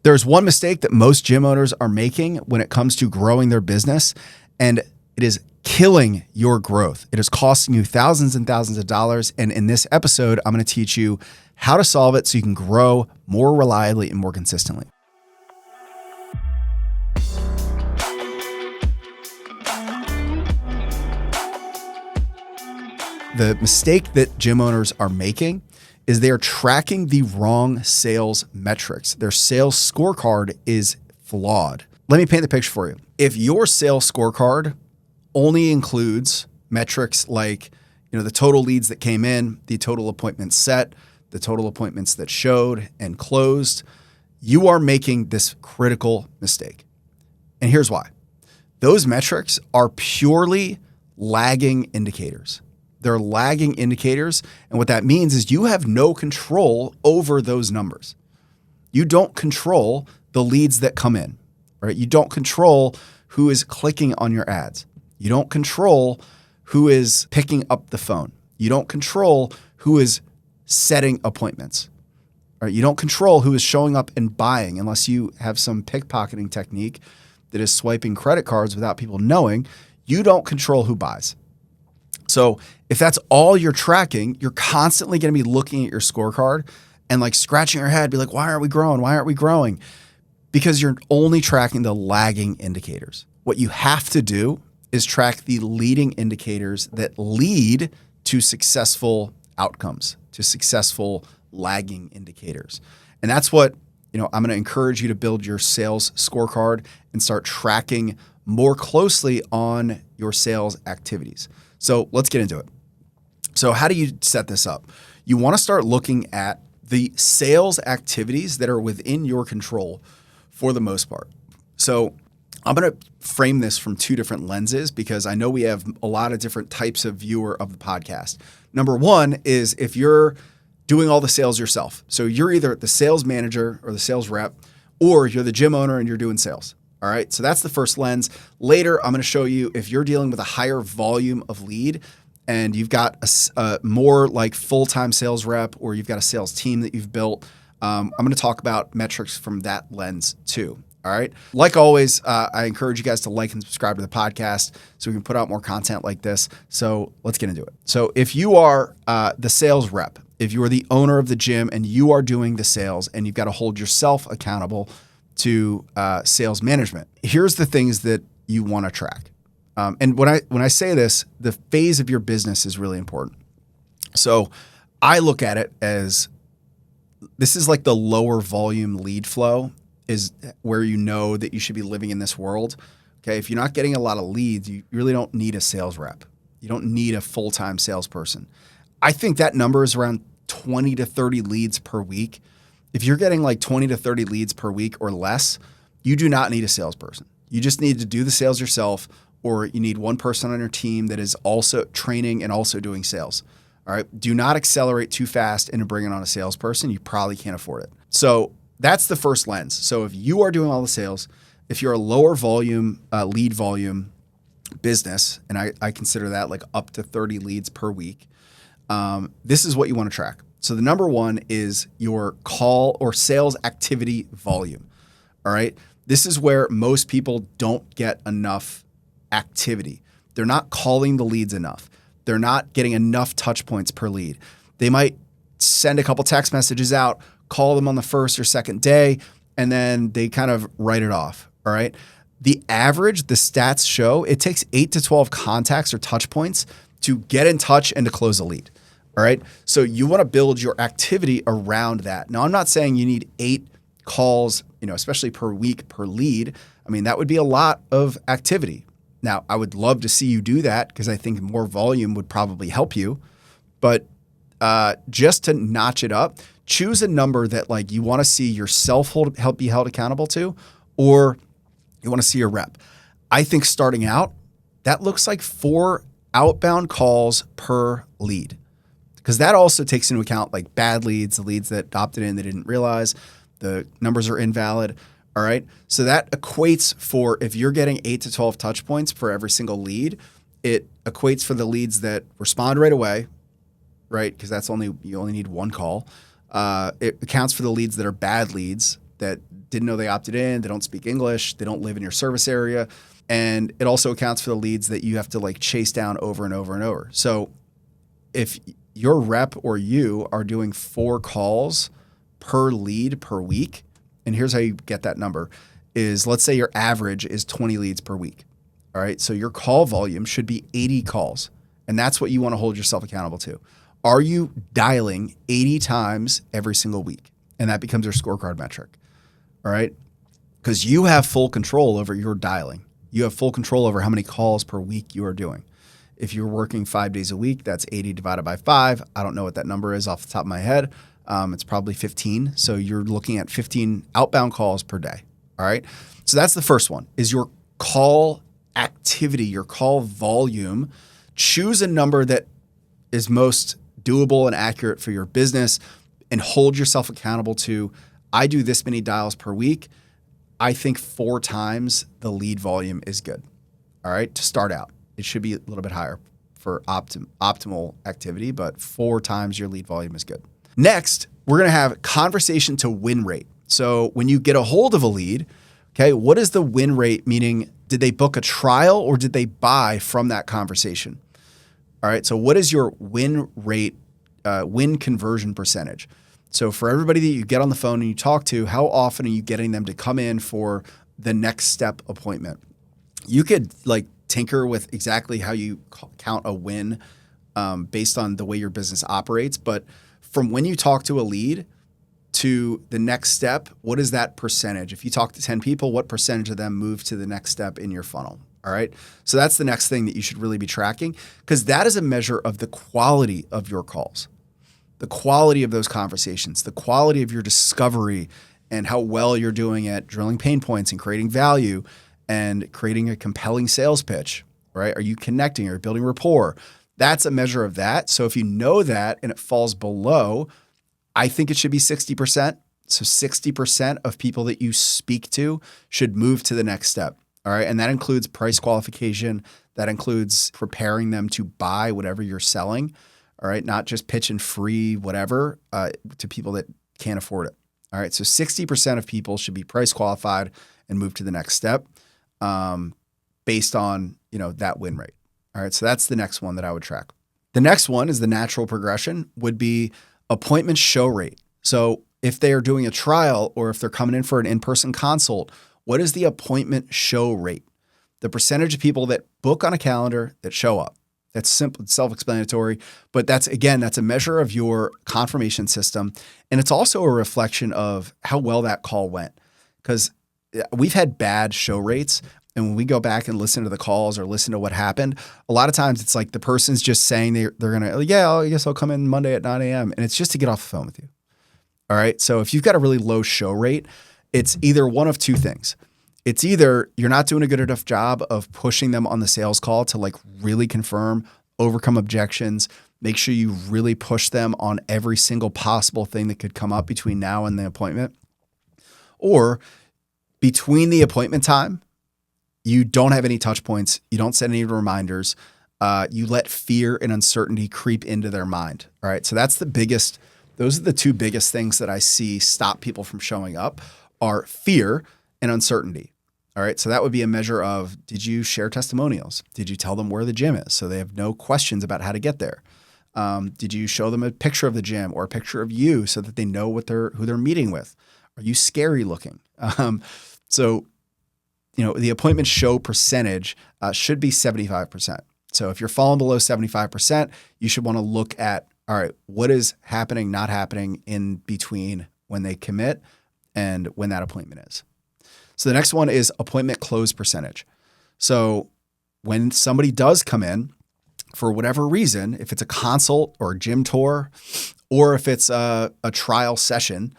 There's one mistake that most gym owners are making when it comes to growing their business, and it is killing your growth. It is costing you thousands and thousands of dollars. And in this episode, I'm going to teach you how to solve it so you can grow more reliably and more consistently. The mistake that gym owners are making is they are tracking the wrong sales metrics. Their sales scorecard is flawed. Let me paint the picture for you. If your sales scorecard only includes metrics like, the total leads that came in, the total appointments set, the total appointments that showed and closed, you are making this critical mistake. And here's why. Those metrics are purely lagging indicators. They're lagging indicators. And what that means is you have no control over those numbers. You don't control the leads that come in, right? You don't control who is clicking on your ads. You don't control who is picking up the phone. You don't control who is setting appointments, right? You don't control who is showing up and buying unless you have some pickpocketing technique that is swiping credit cards without people knowing. You don't control who buys. So if that's all you're tracking, you're constantly going to be looking at your scorecard and like scratching your head, be like, why aren't we growing? Why aren't we growing? Because you're only tracking the lagging indicators. What you have to do is track the leading indicators that lead to successful outcomes, to successful lagging indicators. And that's what, I'm going to encourage you to build your sales scorecard and start tracking more closely on your sales activities. So let's get into it. So how do you set this up? You want to start looking at the sales activities that are within your control for the most part. So I'm going to frame this from two different lenses because I know we have a lot of different types of viewer of the podcast. Number one is if you're doing all the sales yourself. So you're either the sales manager or the sales rep, or you're the gym owner and you're doing sales. All right. So that's the first lens. Later, I'm going to show you if you're dealing with a higher volume of lead and you've got a more like full-time sales rep, or you've got a sales team that you've built. I'm going to talk about metrics from that lens too. All right. Like always, I encourage you guys to like and subscribe to the podcast so we can put out more content like this. So let's get into it. So if you are the sales rep, if you are the owner of the gym and you are doing the sales and you've got to hold yourself accountable to sales management, here's the things that you want to track. And when I say this, the phase of your business is really important. So I look at it as this is like the lower volume lead flow is where you know that you should be living in this world. Okay, if you're not getting a lot of leads, you really don't need a sales rep. You don't need a full-time salesperson. I think that number is around 20 to 30 leads per week. If you're getting like 20 to 30 leads per week or less, you do not need a salesperson. You just need to do the sales yourself, or you need one person on your team that is also training and also doing sales. All right. Do not accelerate too fast into bringing on a salesperson. You probably can't afford it. So that's the first lens. So if you are doing all the sales, if you're a lower volume, lead volume business, and I consider that like up to 30 leads per week, this is what you want to track. So the number one is your call or sales activity volume. All right. This is where most people don't get enough activity. They're not calling the leads enough. They're not getting enough touch points per lead. They might send a couple text messages out, call them on the first or second day, and then they kind of write it off. All right. The average, the stats show it takes 8 to 12 contacts or touch points to get in touch and to close a lead. All right. So you want to build your activity around that. Now, I'm not saying you need 8 calls, especially per week per lead. I mean, that would be a lot of activity. Now, I would love to see you do that because I think more volume would probably help you. But just to notch it up, choose a number that like you want to see yourself be held accountable to, or you want to see a rep. I think starting out, that looks like 4 outbound calls per lead, because that also takes into account like bad leads, the leads that opted in, they didn't realize, the numbers are invalid. All right. So that equates for, if you're getting 8 to 12 touch points for every single lead, it equates for the leads that respond right away, right? Because you only need 1 call. It accounts for the leads that are bad leads, that didn't know they opted in, they don't speak English, they don't live in your service area. And it also accounts for the leads that you have to like chase down over and over and over. So if your rep or you are doing 4 calls per lead per week, and here's how you get that number, is let's say your average is 20 leads per week. All right. So your call volume should be 80 calls. And that's what you want to hold yourself accountable to. Are you dialing 80 times every single week? And that becomes your scorecard metric. All right. Because you have full control over your dialing. You have full control over how many calls per week you are doing. If you're working 5 days a week, that's 80 divided by 5. I don't know what that number is off the top of my head. It's probably 15. So you're looking at 15 outbound calls per day. All right. So that's the first one, is your call activity, your call volume. Choose a number that is most doable and accurate for your business and hold yourself accountable to, I do this many dials per week. I think 4 times the lead volume is good. All right. To start out, it should be a little bit higher for optimal activity, but 4 times your lead volume is good. Next, we're going to have conversation to win rate. So when you get a hold of a lead, okay, what is the win rate? Meaning, did they book a trial or did they buy from that conversation? All right. So what is your win rate, win conversion percentage? So for everybody that you get on the phone and you talk to, how often are you getting them to come in for the next step appointment? You could like tinker with exactly how you count a win based on the way your business operates. But from when you talk to a lead to the next step, what is that percentage? If you talk to 10 people, what percentage of them move to the next step in your funnel? All right. So that's the next thing that you should really be tracking, because that is a measure of the quality of your calls, the quality of those conversations, the quality of your discovery, and how well you're doing at drilling pain points and creating value and creating a compelling sales pitch, right? Are you connecting? Are you building rapport? That's a measure of that. So if you know that and it falls below, I think it should be 60%. So 60% of people that you speak to should move to the next step. All right. And that includes price qualification. That includes preparing them to buy whatever you're selling. All right. Not just pitching free whatever to people that can't afford it. All right. So 60% of people should be price qualified and move to the next step based on, that win rate. All right. So that's the next one that I would track. The next one is the natural progression would be appointment show rate. So if they are doing a trial or if they're coming in for an in-person consult, what is the appointment show rate? The percentage of people that book on a calendar that show up. That's simple, self-explanatory, but that's a measure of your confirmation system. And it's also a reflection of how well that call went, because we've had bad show rates. And when we go back and listen to the calls or listen to what happened, a lot of times it's like the person's just saying they're going to, I guess I'll come in Monday at 9 a.m. And it's just to get off the phone with you. All right. So if you've got a really low show rate, it's either one of two things. It's either you're not doing a good enough job of pushing them on the sales call to like really confirm, overcome objections, make sure you really push them on every single possible thing that could come up between now and the appointment. Or between the appointment time, you don't have any touch points. You don't send any reminders. You let fear and uncertainty creep into their mind. All right. So those are the 2 biggest things that I see stop people from showing up are fear and uncertainty. All right. So that would be a measure of, did you share testimonials? Did you tell them where the gym is so they have no questions about how to get there? Did you show them a picture of the gym or a picture of you so that they know who they're meeting with? Are you scary looking? The appointment show percentage should be 75%. So if you're falling below 75%, you should want to look at, all right, what is happening, not happening in between when they commit and when that appointment is. So the next one is appointment close percentage. So when somebody does come in for whatever reason, if it's a consult or a gym tour, or if it's a trial session,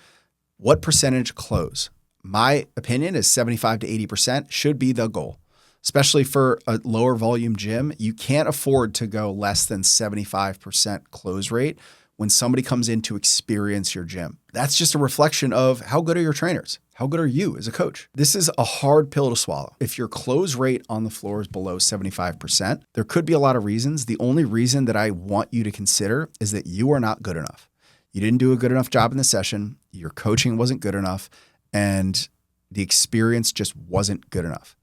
what percentage close? My opinion is 75 to 80% should be the goal, especially for a lower volume gym. You can't afford to go less than 75% close rate when somebody comes in to experience your gym. That's just a reflection of how good are your trainers? How good are you as a coach? This is a hard pill to swallow. If your close rate on the floor is below 75%, there could be a lot of reasons. The only reason that I want you to consider is that you are not good enough. You didn't do a good enough job in the session. Your coaching wasn't good enough. and the experience just wasn't good enough.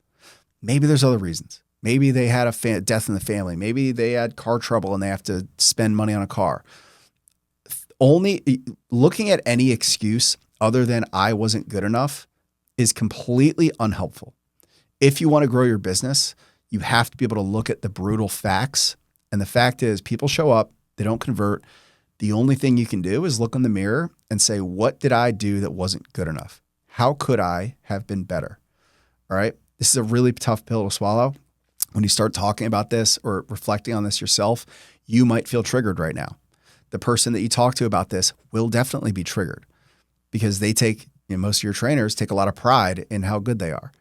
Maybe there's other reasons. Maybe they had a death in the family. Maybe they had car trouble and they have to spend money on a car. Only looking at any excuse other than I wasn't good enough is completely unhelpful. If you want to grow your business, you have to be able to look at the brutal facts. And the fact is, people show up, they don't convert. The only thing you can do is look in the mirror and say, what did I do that wasn't good enough? How could I have been better? All right. This is a really tough pill to swallow. When you start talking about this or reflecting on this yourself, you might feel triggered right now. The person that you talk to about this will definitely be triggered because they take, most of your trainers take a lot of pride in how good they are,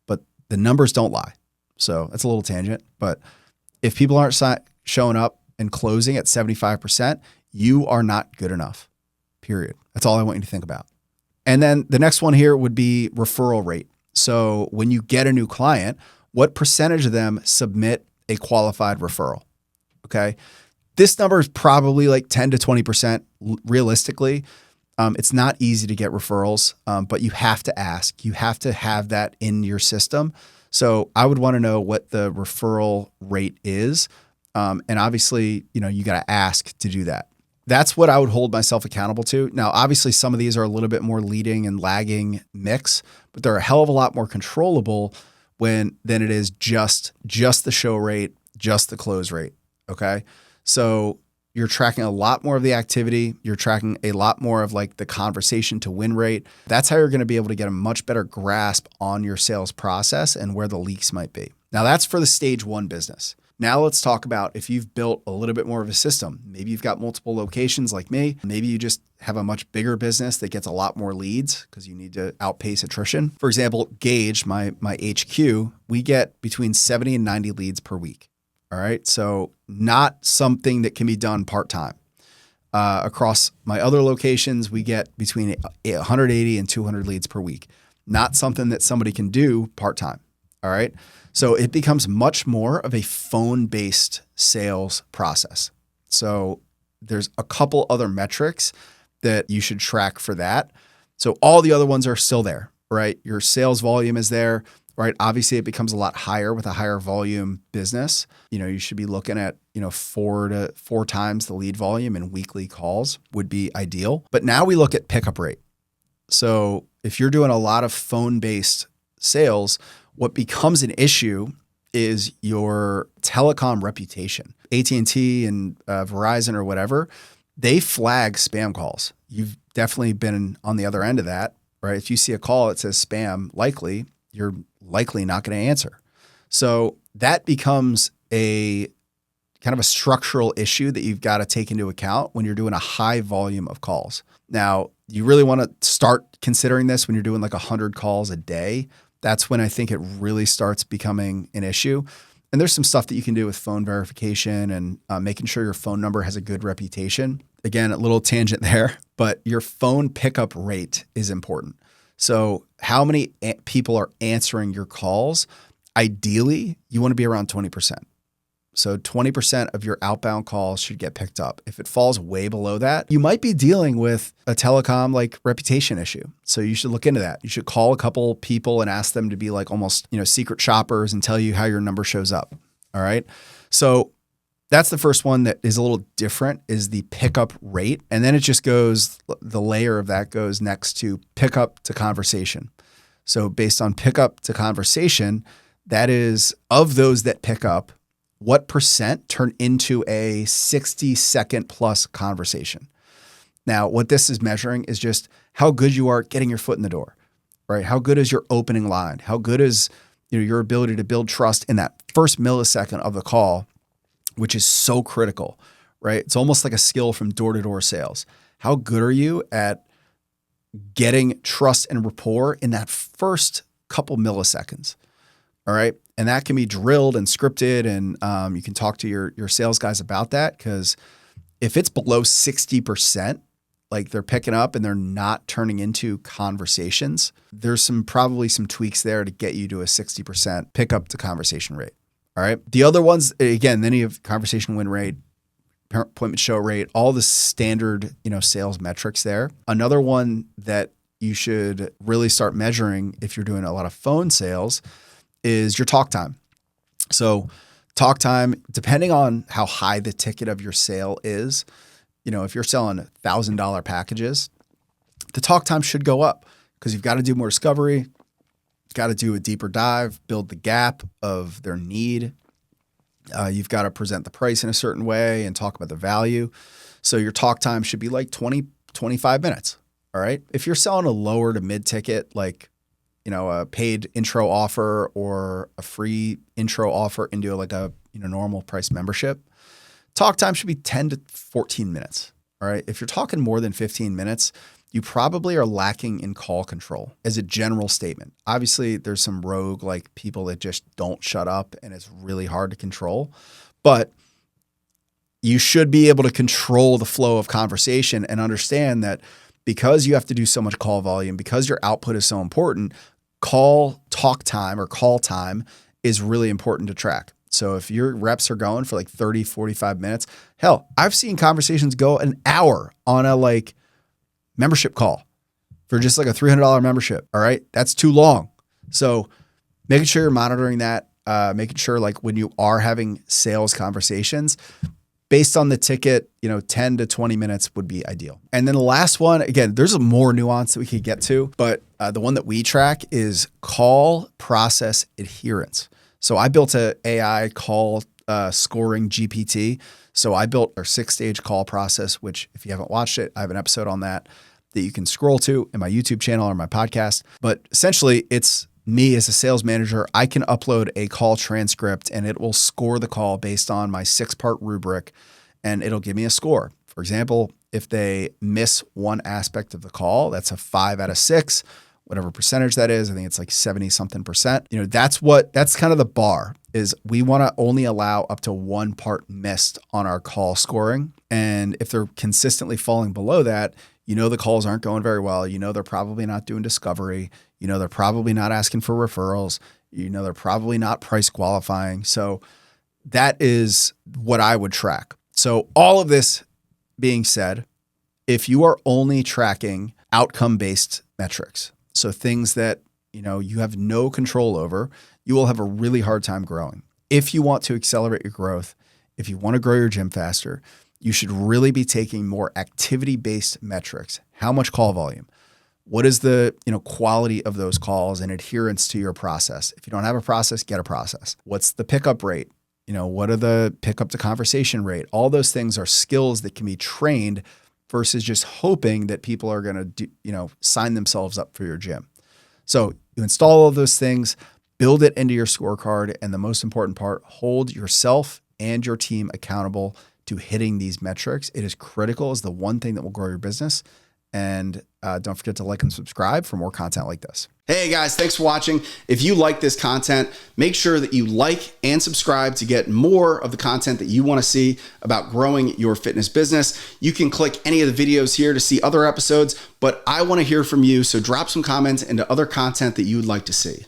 but the numbers don't lie. So that's a little tangent, but if people aren't showing up and closing at 75%, you are not good enough, period. That's all I want you to think about. And then the next one here would be referral rate. So when you get a new client, what percentage of them submit a qualified referral? Okay. This number is probably like 10 to 20% realistically. It's not easy to get referrals, but you have to ask. You have to have that in your system. So I would want to know what the referral rate is. And obviously, you got to ask to do that. That's what I would hold myself accountable to. Now, obviously, some of these are a little bit more leading and lagging mix, but they're a hell of a lot more controllable than it is just the show rate, just the close rate. Okay. So you're tracking a lot more of the activity. You're tracking a lot more of like the conversation to win rate. That's how you're going to be able to get a much better grasp on your sales process and where the leaks might be. Now that's for the stage one business. Now let's talk about if you've built a little bit more of a system. Maybe you've got multiple locations like me. Maybe you just have a much bigger business that gets a lot more leads because you need to outpace attrition. For example, Gage, my HQ, we get between 70 and 90 leads per week. All right. So not something that can be done part-time. Across my other locations, we get between 180 and 200 leads per week. Not something that somebody can do part-time. All right. So it becomes much more of a phone-based sales process. So there's a couple other metrics that you should track for that. So all the other ones are still there, right? Your sales volume is there, right? Obviously it becomes a lot higher with a higher volume business. You should be looking at, 4 times the lead volume and weekly calls would be ideal. But now we look at pickup rate. So if you're doing a lot of phone-based sales, what becomes an issue is your telecom reputation. AT&T and Verizon or whatever, they flag spam calls. You've definitely been on the other end of that, right? If you see a call that says spam, you're likely not going to answer. So that becomes a kind of a structural issue that you've got to take into account when you're doing a high volume of calls. Now, you really want to start considering this when you're doing like 100 calls a day. That's when I think it really starts becoming an issue. And there's some stuff that you can do with phone verification and making sure your phone number has a good reputation. Again, a little tangent there, but your phone pickup rate is important. So how many people are answering your calls? Ideally, you want to be around 20%. So 20% of your outbound calls should get picked up. If it falls way below that, you might be dealing with a telecom like reputation issue. So you should look into that. You should call a couple people and ask them to be like almost, secret shoppers and tell you how your number shows up. All right. So that's the first one that is a little different is the pickup rate. And then it just goes, the layer of that goes next to pickup to conversation. So based on pickup to conversation, that is of those that pick up, what percent turn into a 60-second plus conversation? Now, what this is measuring is just how good you are at getting your foot in the door, right? How good is your opening line? How good is your ability to build trust in that first millisecond of the call, which is so critical, right? It's almost like a skill from door-to-door sales. How good are you at getting trust and rapport in that first couple milliseconds? All right. And that can be drilled and scripted. And you can talk to your sales guys about that. Because if it's below 60%, like they're picking up and they're not turning into conversations, there's probably some tweaks there to get you to a 60% pickup to conversation rate. All right. The other ones, again, then you have conversation win rate, appointment show rate, all the standard, sales metrics there. Another one that you should really start measuring if you're doing a lot of phone sales is your talk time. So talk time, depending on how high the ticket of your sale is, if you're selling $1,000 packages, the talk time should go up because you've got to do more discovery, got to do a deeper dive, build the gap of their need. You've got to present the price in a certain way and talk about the value. So your talk time should be like 20, 25 minutes. All right. If you're selling a lower to mid ticket, like, a paid intro offer or a free intro offer into like a normal price membership, talk time should be 10 to 14 minutes. All right. If you're talking more than 15 minutes, you probably are lacking in call control as a general statement. Obviously, there's some rogue like people that just don't shut up and it's really hard to control, but you should be able to control the flow of conversation and understand that because you have to do so much call volume, because your output is so important, talk time or call time is really important to track. So if your reps are going for like 30, 45 minutes, hell, I've seen conversations go an hour on a like membership call for just like a $300 membership. All right. That's too long. So making sure you're monitoring that, making sure like when you are having sales conversations, based on the ticket, 10 to 20 minutes would be ideal. And then the last one, again, there's more nuance that we could get to, but the one that we track is call process adherence. So I built an AI call scoring GPT. So I built our 6-stage call process, which if you haven't watched it, I have an episode on that you can scroll to in my YouTube channel or my podcast. But essentially it's me as a sales manager. I can upload a call transcript and it will score the call based on my 6-part rubric and it'll give me a score. For example, if they miss one aspect of the call, that's a 5 out of 6, whatever percentage that is. I think it's like 70 something percent. That's kind of the bar is we want to only allow up to 1 part missed on our call scoring. And if they're consistently falling below that, the calls aren't going very well. They're probably not doing discovery. They're probably not asking for referrals. They're probably not price qualifying. So that is what I would track. So all of this being said, if you are only tracking outcome-based metrics, so things that, you have no control over, you will have a really hard time growing. If you want to accelerate your growth, if you want to grow your gym faster, you should really be taking more activity-based metrics. How much call volume? What is the quality of those calls and adherence to your process? If you don't have a process, get a process. What's the pickup rate? What are the pickup to conversation rate? All those things are skills that can be trained versus just hoping that people are going to sign themselves up for your gym. So you install all of those things, build it into your scorecard, and the most important part, hold yourself and your team accountable to hitting these metrics. It is critical. It's the one thing that will grow your business. And don't forget to like and subscribe for more content like this. Hey guys, thanks for watching. If you like this content, make sure that you like and subscribe to get more of the content that you want to see about growing your fitness business. You can click any of the videos here to see other episodes, but I want to hear from you. So drop some comments into other content that you would like to see.